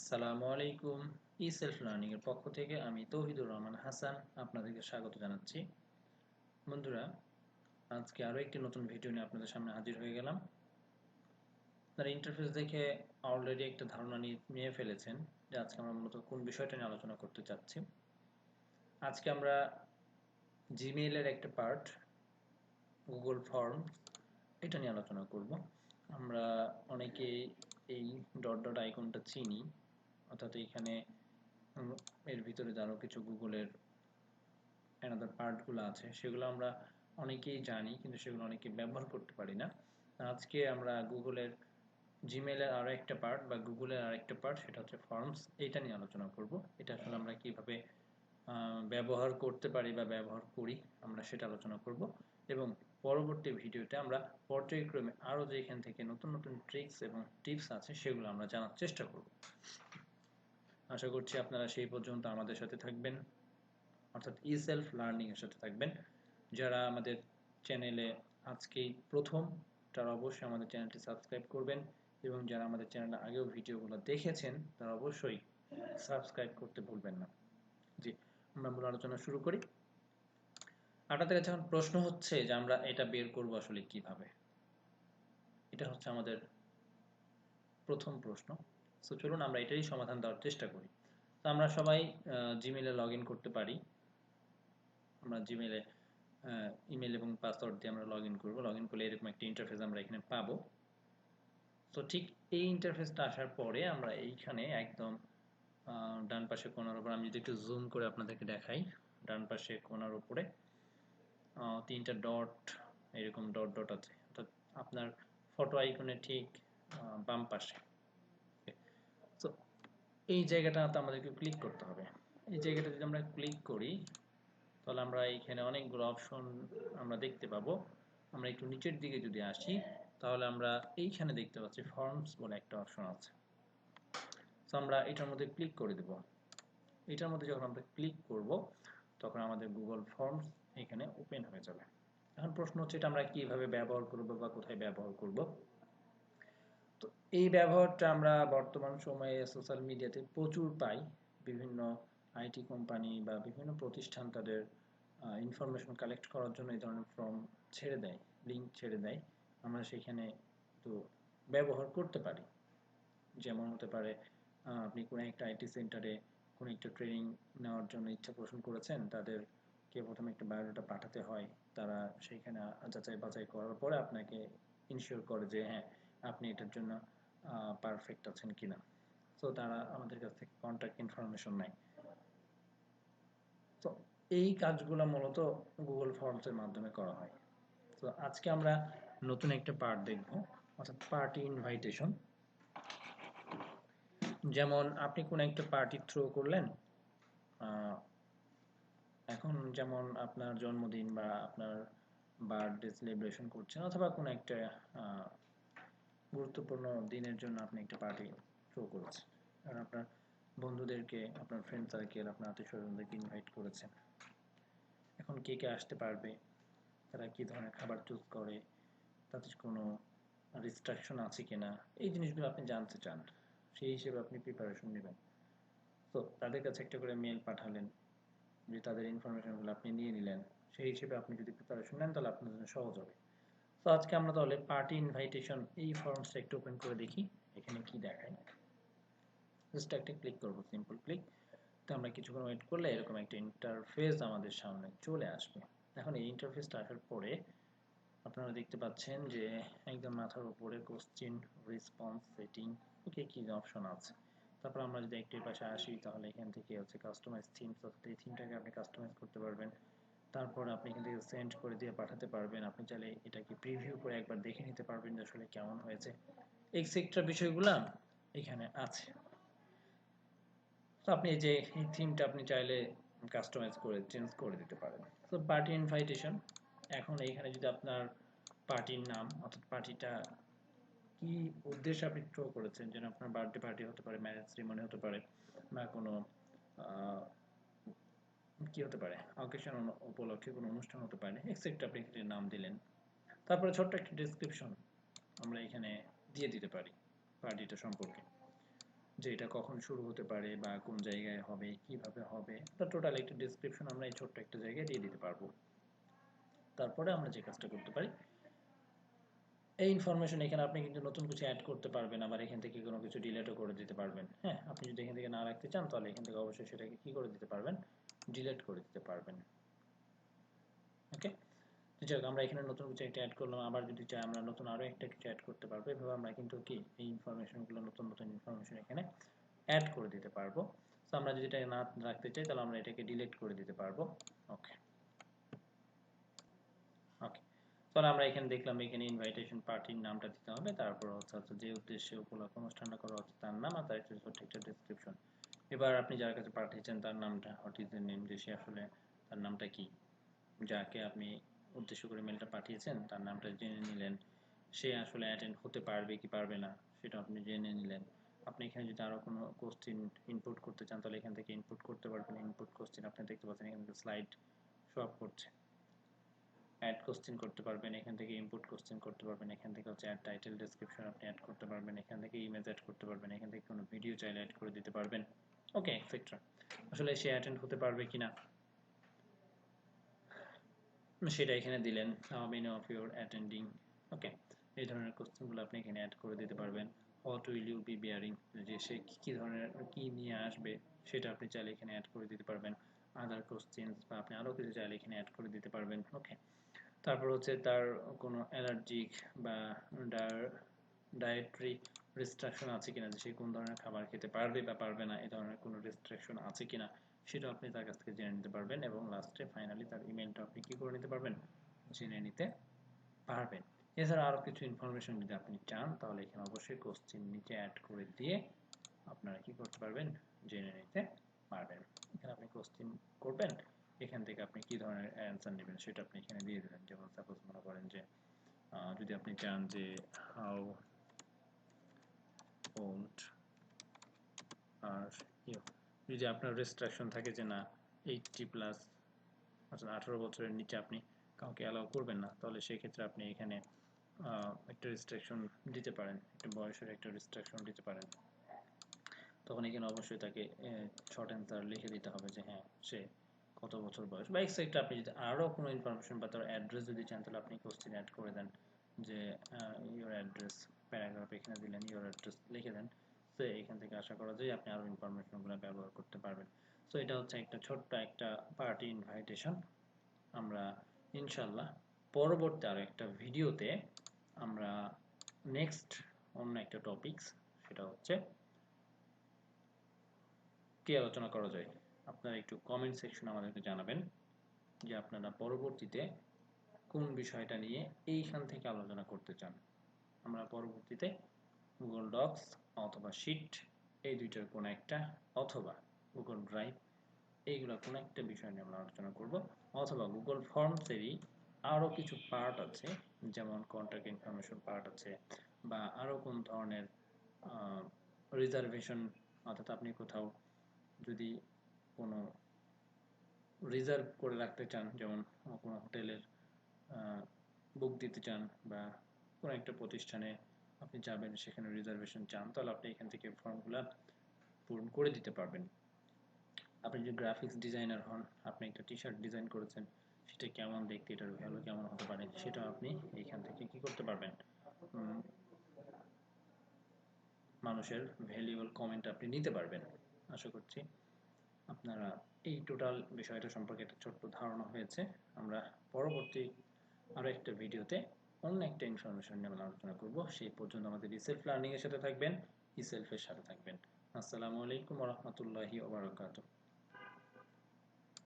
আসসালামু আলাইকুম। Self learning এর পক্ষ থেকে আমি তৌহিদুর রহমান হাসান আপনাদেরকে স্বাগত জানাচ্ছি। বন্ধুরা, আজকে আরো একটি নতুন ভিডিও নিয়ে আপনাদের সামনে হাজির হয়ে গেলাম। আপনারা ইন্টারফেস দেখে অলরেডি একটা ধারণা নিয়ে ফেলেছেন যে আজকে আমরা মূলত কোন বিষয়টা নিয়ে আলোচনা করতে চাচ্ছি। আজকে আমরা জিমেইলের একটা পার্ট, গুগল ফর্ম, এটা নিয়ে আলোচনা করব। আমরা অনেকেই এই ডট ডট আইকনটা চিনি, অর্থাৎ এখানে এর ভিতরে আরো কিছু গুগলের অ্যানাদার পার্টগুলো আছে, সেগুলো আমরা অনেকেই জানি, কিন্তু সেগুলো অনেকে ব্যবহার করতে পারি না। আজকে আমরা গুগলের জিমেইলের আরো একটা পার্ট বা গুগলের আরেকটা পার্ট, সেটা হচ্ছে ফর্মস, এটা নিয়ে আলোচনা করব। এটা আসলে আমরা কিভাবে ব্যবহার করতে পারি বা ব্যবহার করি আমরা সেটা আলোচনা করব, এবং পরবর্তী ভিডিওতে আমরা পর্যায়ক্রমে আরো যে এখান থেকে নতুন নতুন ট্রিক্স এবং টিপস আছে সেগুলো আমরা জানার চেষ্টা করব। আশা করছি আপনারা সেই পর্যন্ত আমাদের সাথে থাকবেন, অর্থাৎ সেলফ লার্নিং এর সাথে থাকবেন। যারা আমাদের চ্যানেলে আজকেই প্রথম, তারা অবশ্যই আমাদের চ্যানেলটি সাবস্ক্রাইব করবেন, এবং যারা আমাদের চ্যানেলে আগেও ভিডিওগুলো দেখেছেন তারা অবশ্যই সাবস্ক্রাইব করতে ভুলবেন না। জি, আমরা মূল আলোচনা শুরু করি। আপনাদের কাছে এখন প্রশ্ন হচ্ছে যে আমরা এটা বের করব আসলে কিভাবে। এটা হচ্ছে আমাদের প্রথম প্রশ্ন। তো চলুন আমরা এটারই সমাধান দেওয়ার চেষ্টা করি। তো আমরা সবাই জিমেইলে লগ ইন করতে পারি। আমরা জিমেইলে ইমেল এবং পাসওয়ার্ড দিয়ে আমরা লগ ইন করবো। লগ ইন করলে এরকম একটা ইন্টারফেস আমরা এখানে পাবো। তো ঠিক এই ইন্টারফেসটা আসার পরে আমরা এইখানে একদম ডান পাশে কোণার উপর, আমি যদি একটু জুম করে আপনাদেরকে দেখাই, ডান পাশে কোণার উপরে তিনটা ডট, এরকম ডট ডট আছে, অর্থাৎ আপনার ফটো আইকনের ঠিক বাম পাশে। তো এই জায়গাটাতে আমাদেরকে ক্লিক করতে হবে। এই জায়গাটা যদি আমরা ক্লিক করি তাহলে আমরা এইখানে অনেকগুলো অপশন আমরা দেখতে পাবো। আমরা একটু নিচের দিকে যদি আসি তাহলে আমরা এইখানে দেখতে পাচ্ছি ফর্মস বলে একটা অপশন আছে। তো আমরা এটার মধ্যে ক্লিক করে দেব। এটার মধ্যে যখন আমরা ক্লিক করব তখন আমাদের গুগল ফর্মস এখানে ওপেন হয়ে যাবে। এখন প্রশ্ন হচ্ছে এটা আমরা কিভাবে ব্যবহার করব বা কোথায় ব্যবহার করব। তো এই ব্যবহারটা আমরা বর্তমান সময়ে সোশ্যাল মিডিয়াতে প্রচুর পাই। বিভিন্ন আইটি কোম্পানি বা বিভিন্ন প্রতিষ্ঠান তাদের ইনফরমেশন কালেক্ট করার জন্য এই ধরনের ফর্ম ছেড়ে দেয়, লিঙ্ক ছেড়ে দেয়। আমরা সেখানে তো ব্যবহার করতে পারি। যেমন হতে পারে আপনি কোনো একটা আইটি সেন্টারে কোনো একটা ট্রেনিং নেওয়ার জন্য ইচ্ছা পোষণ করেছেন, তাদেরকে প্রথমে একটা বায়োডাটা পাঠাতে হয়। তারা সেইখানে যাচাই বাছাই করার পরে আপনাকে ইনশিওর করে যে হ্যাঁ আপনি এটার জন্য পারফেক্ট আছেন কিনা। তো তারা আমাদের কাছ থেকে কন্ট্যাক্ট ইনফরমেশন নেয়। তো এই কাজগুলো মূলত গুগল ফর্মসের মাধ্যমে করা হয়। তো আজকে আমরা নতুন একটা পার্ট দেখব, অর্থাৎ পার্টি ইনভাইটেশন। যেমন আপনি কোন একটা পার্টি থ্রো করলেন, এখন যেমন আপনার জন্মদিন বা আপনার বার্থডে সেলিব্রেশন করছেন, অথবা কোনো একটা গুরুত্বপূর্ণ দিনের জন্য আপনি একটা পার্টি থ্রো করেছেন। আর আপনার বন্ধুদেরকে, আপনার ফ্রেন্ড সার্কেল, আপনার আত্মীয় স্বজনদেরকে ইনভাইট করেছেন। এখন কে কে আসতে পারবে, তারা কি ধরনের খাবার চুজ করে, তাদের কোনো রেস্ট্রিকশন আছে কিনা, এই জিনিসগুলো আপনি জানতে চান। সেই হিসেবে আপনি প্রিপারেশন নেবেন। তো তাদের কাছে একটা করে মেল পাঠালেন, যে তাদের ইনফরমেশনগুলো আপনি নিয়ে নিলেন। সেই হিসেবে আপনি যদি প্রিপারেশন নেন তাহলে আপনার জন্য সহজ হবে। তো আজকে আমরা তাহলে পার্টি ইনভাইটেশন এই ফর্মসটা একটু ওপেন করে দেখি এখানে কি দেখায়। জাস্ট একটা ক্লিক করব, সিম্পল ক্লিক। তো আমরা কিছুক্ষণ ওয়েট করলে এরকম একটা ইন্টারফেস আমাদের সামনে চলে আসবে। এখন এই ইন্টারফেসটা আসার পরে আপনারা দেখতে পাচ্ছেন যে একদম মাথার উপরে কোশ্চেন রেসপন্স সেটিং, ওকে কি অপশন আছে। তারপর আমরা যদি একটু পাশে আসি তাহলে এখান থেকে হচ্ছে কাস্টমাইজ থিমস, অর্থাৎ এই থিমটাকে আপনি কাস্টমাইজ করতে পারবেন। তারপর আপনি এখান থেকে সেন্ড করে দিয়ে পাঠাতে পারবেন। আপনি চাইলে এটাকে প্রিভিউ করে একবার দেখে নিতে পারবেন যে আসলে কেমন হয়েছে। এক্সেট্রা বিষয়গুলো এখানে আছে। তো আপনি এই যে এই থিমটা আপনি চাইলে কাস্টমাইজ করে চেঞ্জ করে দিতে পারেন। তো পার্টি ইনভাইটেশন, এখন এইখানে যদি আপনার পার্টির নাম, অর্থাৎ পার্টিটা কি উদ্দেশ্যে আপনি থ্রো করেছেন, যেন আপনার বার্থডে পার্টি হতে পারে, ম্যারেজ সেরিমনি হতে পারে, বা কোনো কি হতে পারে অকেশন উপলক্ষে কোনো অনুষ্ঠান হতে পারে, এক্সেপ্ট আপনি এখানে নাম দিলেন। তারপরে ছোট্ট একটা ডেসক্রিপশন আমরা এখানে দিয়ে দিতে পারি পার্টিটা সম্পর্কে। যে এটা কখন শুরু হতে পারে বা কোন জায়গায় হবে, কিভাবে হবে, তো টোটাল একটা ডেসক্রিপশন আমরা এই ছোট্ট একটা জায়গায় দিয়ে দিতে পারবো। তারপরে আমরা যে কাজটা করতে পারি, এই ইনফরমেশন এখানে আপনি কিন্তু নতুন কিছু অ্যাড করতে পারবেন, আবার এখান থেকে কোনো কিছু ডিলিটও করে দিতে পারবেন। হ্যাঁ, আপনি যদি এখান থেকে না রাখতে চান তাহলে এখান থেকে অবশ্যই সেটাকে কি করে দিতে পারবেন, ডিলিট করে দিতে পারবেন। ওকে, তো যাক আমরা এখানে নতুন কিছু একটা অ্যাড করলাম, আবার যদি চাই আমরা নতুন আরও একটা কিছু অ্যাড করতে পারবো। এভাবে আমরা কিন্তু কি এই ইনফরমেশনগুলো নতুন নতুন ইনফরমেশন এখানে অ্যাড করে দিতে পারবো। তো আমরা যদি এটা না রাখতে চাই তাহলে আমরা এটাকে ডিলিট করে দিতে পারবো। ওকে ওকে, তাহলে আমরা এখানে দেখলাম এখানে ইনভাইটেশন পার্টির নামটা দিতে হবে, তারপর হচ্ছে যে উদ্দেশ্যে উপলক্ষ অনুষ্ঠানটা করা হচ্ছে তার নাম, আর তার একটা ছোট্ট একটা ডেসক্রিপশন। এবার আপনি যার কাছে পাঠিয়েছেন তার নামটা, হোয়াট ইজ দ্য নেম, যে সে আসলে তার নামটা কি, যাকে আপনি উদ্দেশ্য করে মেলটা পাঠিয়েছেন তার নামটা জেনে নিলেন, সে আসলে অ্যাটেন্ড হতে পারবে কি পারবে না সেটা আপনি জেনে নিলেন। আপনি এখানে যদি আরও কোনো কোশ্চিন ইনপুট করতে চান তাহলে এখান থেকে ইনপুট করতে পারবেন। ইনপুট কোশ্চিন আপনি দেখতে পাচ্ছেন এখান থেকে স্লাইড শো আপ করছে। অ্যাড কোশ্চেন করতে পারবেন, এখান থেকে ইনপুট কোশ্চেন করতে পারবেন, এখান থেকে হচ্ছে অ্যাড টাইটেল ডেসক্রিপশন আপনি অ্যাড করতে পারবেন, এখান থেকে ইমেজ অ্যাড করতে পারবেন, এখান থেকে কোনো ভিডিও চাইলে অ্যাড করে দিতে পারবেন। Okay, etcetera. আসলে সে অ্যাটেন্ড হতে পারবে কিনা সেটা এখানে দিলেন, how many of your attending. Okay, এই ধরনের কোশ্চেনগুলো আপনি এখানে অ্যাড করে দিতে পারবেন। What will you be bearing, যে সে কী ধরনের কী নিয়ে আসবে সেটা আপনি চাইলে এখানে অ্যাড করে দিতে পারবেন। আদার কোশ্চেন্স বা আপনি আরও কিছু চাইলে এখানে অ্যাড করে দিতে পারবেন। ওকে, তারপর হচ্ছে তার কোনো অ্যালার্জিক বা ডায়েটরি রেস্ট্রিকশন আছে কিনা, যে সে কোন ধরনের খাবার খেতে পারবে বা পারবে না, এই ধরনের কোনো রেস্ট্রিকশন আছে কিনা সেটা আপনি তার কাছ থেকে জেনে নিতে পারবেন। এবং লাস্টে ফাইনালি তার ইমেলটা আপনি কি করে নিতে পারবেন, জেনে নিতে পারবেন। এছাড়া আরও কিছু ইনফরমেশন যদি আপনি চান তাহলে এখানে অবশ্যই কোশ্চেন নিচে অ্যাড করে দিয়ে আপনারা কি করতে পারবেন, জেনে নিতে পারবেন। এখানে আপনি কোশ্চেন করবেন, এখান থেকে আপনি কি ধরনের অ্যান্সার নেবেন সেটা আপনি এখানে দিয়ে দেবেন। যেমন সাপোজ মনে করেন যে যদি আপনি চান যে হাউ ওল্ড আর ইউ, যদি আপনার রেস্ট্রিকশন থাকে যে না 80+ অর্থাৎ 18 বছরের নিচে আপনি কাউকে অ্যালাউ করবেন না, তাহলে সেই ক্ষেত্রে আপনি এখানে একটা রেস্ট্রিকশন দিতে পারেন, একটা বয়সের একটা রেস্ট্রিকশন দিতে পারেন। তখন এখানে অবশ্যই তাকে শর্ট অ্যান্সার লিখে দিতে হবে যে হ্যাঁ সে কত বছর বয়স বা এক্সেট্রা। আপনি যদি আরও কোনো ইনফরমেশন বা তার অ্যাড্রেস যদি চান তাহলে আপনি কোশ্চেন অ্যাড করে দেন যে ইওর অ্যাড্রেস, প্যারাগ্রাফ এখানে দিলেন, ইওর অ্যাড্রেস লিখে দেন। তো এখান থেকে আশা করা যায় আপনি আরও ইনফরমেশনগুলো ব্যবহার করতে পারবেন। সো এটা হচ্ছে একটা ছোট্ট একটা পার্টি ইনভাইটেশন। আমরা ইনশাল্লাহ পরবর্তী আরও একটা ভিডিওতে আমরা নেক্সট অন্য একটা টপিকস, সেটা হচ্ছে কি আলোচনা করা যায়। আপনারা একটু কমেন্ট সেকশনে আমাদেরকে জানাবেন যে আপনারা পরবর্তীতে কোন বিষয়টা নিয়ে এইখান থেকে আলোচনা করতে চান। আমরা পরবর্তীতে গুগল ডক্স অথবা শিট এই দুইটার কোনো একটা, অথবা গুগল ড্রাইভ, এইগুলো কোনো একটা বিষয় নিয়ে আমরা আলোচনা করব। অথবা গুগল ফর্মসেরই আরও কিছু পার্ট আছে, যেমন কন্ট্যাক্ট ইনফরমেশন পার্ট আছে, বা আরও কোন ধরনের রিজার্ভেশন, অর্থাৎ আপনি কোথাও যদি কোনো রিজার্ভ করে রাখতে চান, যেমন কোনো হোটেলের বুক দিতে চান বা কোনো একটা প্রতিষ্ঠানে আপনি যাবেন সেখানে রিজার্ভেশন চান, তাহলে আপনি এখান থেকে ফর্মগুলো পূরণ করে দিতে পারবেন। আপনি যদি গ্রাফিক্স ডিজাইনার হন, আপনি একটা টি শার্ট ডিজাইন করেছেন, সেটা কেমন দেখতে, এটার ভ্যালু কেমন হতে পারে, সেটা আপনি এইখান থেকে কি করতে পারবেন, মানুষের ভ্যালুয়েবল কমেন্ট আপনি নিতে পারবেন। আশা করছি আপনারা এই টোটাল বিষয়টা সম্পর্কে একটা ছোট্ট ধারণা হয়েছে। আমরা পরবর্তী আরও একটা ভিডিওতে অন্য একটা ইনফরমেশন নিয়ে আমরা আলোচনা করব। সেই পর্যন্ত আমাদের ইসেলফ লার্নিং এর সাথে থাকবেন, ইসেলফের সাথে থাকবেন। আসসালামু আলাইকুম ওয়া রাহমাতুল্লাহি ওয়া বারাকাতুহু।